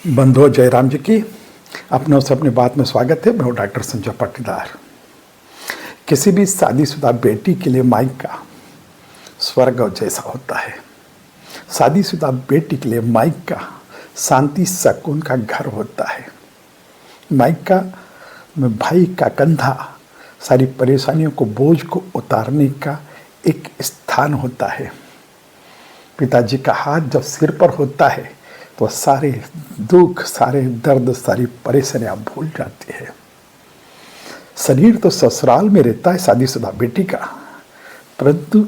बंधुओं, जयराम जी की अपनों से अपनी बात में स्वागत है। मैं हूँ डॉक्टर संजय पाटीदार। किसी भी शादीशुदा बेटी के लिए मायका स्वर्ग जैसा होता है। शादीशुदा बेटी के लिए मायका शांति सुकून का घर होता है। मायका में भाई का कंधा सारी परेशानियों को, बोझ को उतारने का एक स्थान होता है। पिताजी का हाथ जब सिर पर होता है तो सारे दुख, सारे दर्द, सारी परेशानियां भूल जाती है। शरीर तो ससुराल में रहता है शादीशुदा बेटी का, परंतु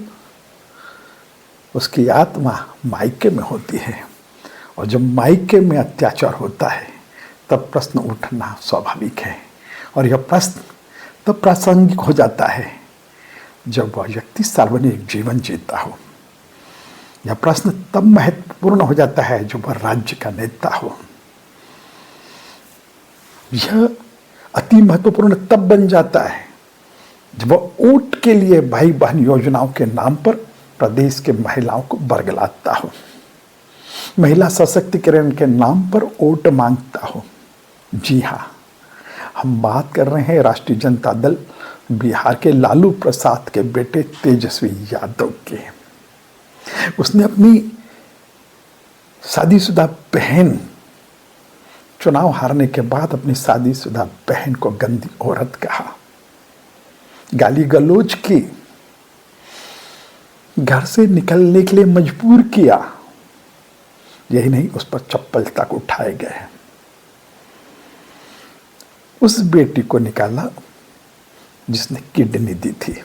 उसकी आत्मा मायके में होती है। और जब मायके में अत्याचार होता है तब प्रश्न उठना स्वाभाविक है। और यह प्रश्न तब प्रासंगिक हो जाता है जब वह व्यक्ति सार्वजनिक जीवन जीता हो। यह प्रश्न तब महत्वपूर्ण हो जाता है जब वह राज्य का नेता हो। यह अति महत्वपूर्ण तब बन जाता है जब वह वोट के लिए भाई बहन योजनाओं के नाम पर प्रदेश के महिलाओं को बरगलाता हो, महिला सशक्तिकरण के नाम पर वोट मांगता हो। जी हाँ, हम बात कर रहे हैं राष्ट्रीय जनता दल बिहार के लालू प्रसाद के बेटे तेजस्वी यादव के। उसने अपनी शादीशुदा बहन, चुनाव हारने के बाद अपनी शादीशुदा बहन को गंदी औरत कहा, गाली गलौज की, घर से निकलने के लिए मजबूर किया। यही नहीं, उस पर चप्पल तक उठाए गए। उस बेटी को निकाला जिसने किडनी दी थी।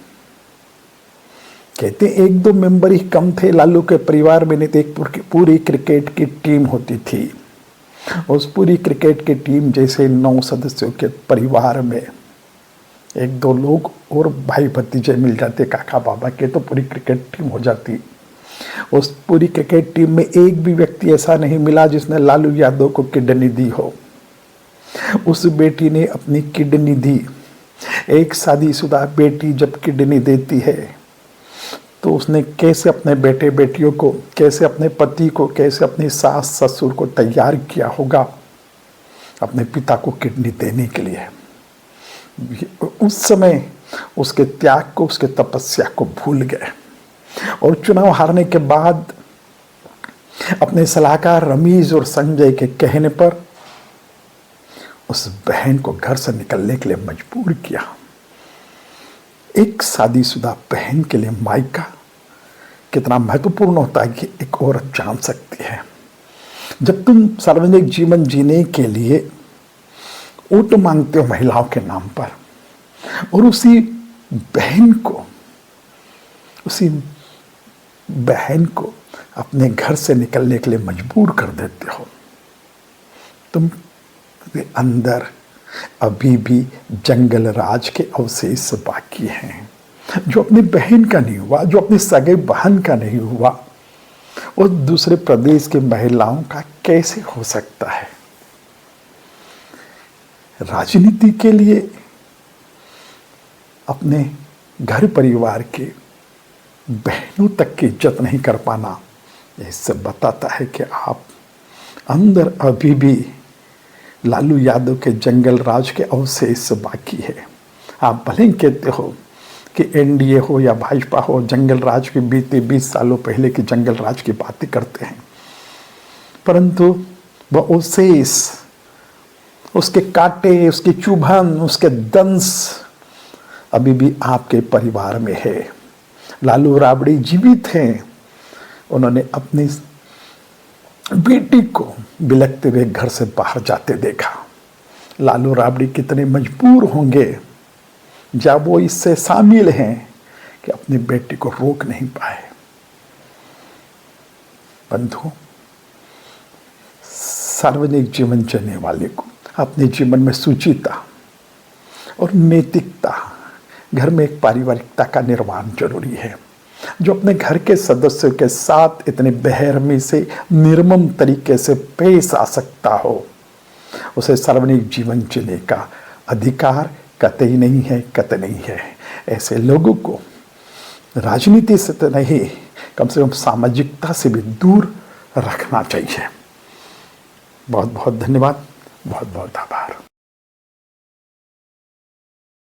कहते एक दो मेंबर ही कम थे लालू के परिवार में, नहीं तो एक पूरी क्रिकेट की टीम होती थी। उस पूरी क्रिकेट की टीम जैसे 9 सदस्यों के परिवार में एक दो लोग और भाई भतीजे मिल जाते, काका बाबा के, तो पूरी क्रिकेट टीम हो जाती। उस पूरी क्रिकेट टीम में एक भी व्यक्ति ऐसा नहीं मिला जिसने लालू यादव को किडनी दी हो। उस बेटी ने अपनी किडनी दी। एक शादीशुदा बेटी जब किडनी देती है तो उसने कैसे अपने बेटे बेटियों को, कैसे अपने पति को, कैसे अपनी सास ससुर को तैयार किया होगा अपने पिता को किडनी देने के लिए। उस समय उसके त्याग को, उसके तपस्या को भूल गए। और चुनाव हारने के बाद अपने सलाहकार रमेश और संजय के कहने पर उस बहन को घर से निकलने के लिए मजबूर किया। एक शादीशुदा बहन के लिए मायका कितना महत्वपूर्ण होता है कि एक औरत जान सकती है। जब तुम सार्वजनिक जीवन जीने के लिए वोट मांगते हो महिलाओं के नाम पर, और उसी बहन को अपने घर से निकलने के लिए मजबूर कर देते हो, तुम अंदर अभी भी जंगल राज के अवशेष बाकी हैं। जो अपनी बहन का नहीं हुआ, जो अपनी सगे बहन का नहीं हुआ, वो दूसरे प्रदेश के महिलाओं का कैसे हो सकता है। राजनीति के लिए अपने घर परिवार के बहनों तक की इज्जत नहीं कर पाना, इससे बताता है कि आप अंदर अभी भी लालू यादव के जंगल राज के अवशेष बाकी है। आप भले ही कहते हो कि एनडीए हो या भाजपा हो, जंगल राज के बीते 20 सालों पहले की जंगल राज की बातें करते हैं, परंतु वह अवशेष, उसके कांटे, उसकी चुभन, उसके दंश अभी भी आपके परिवार में है। लालू राबड़ी जीवित हैं। उन्होंने अपनी बेटी को बिलखते हुए घर से बाहर जाते देखा। लालू राबड़ी कितने मजबूर होंगे जब वो इससे शामिल हैं कि अपनी बेटी को रोक नहीं पाए। बंधु, सार्वजनिक जीवन जीने वाले को अपने जीवन में सुचिता और नैतिकता, घर में एक पारिवारिकता का निर्माण जरूरी है। जो अपने घर के सदस्यों के साथ इतने बेरहमी से, निर्मम तरीके से पेश आ सकता हो, उसे सार्वजनिक जीवन जीने का अधिकार कतई नहीं है, कतई नहीं है। ऐसे लोगों को राजनीति से तो नहीं, कम से कम सामाजिकता से भी दूर रखना चाहिए। बहुत बहुत धन्यवाद, बहुत बहुत आभार।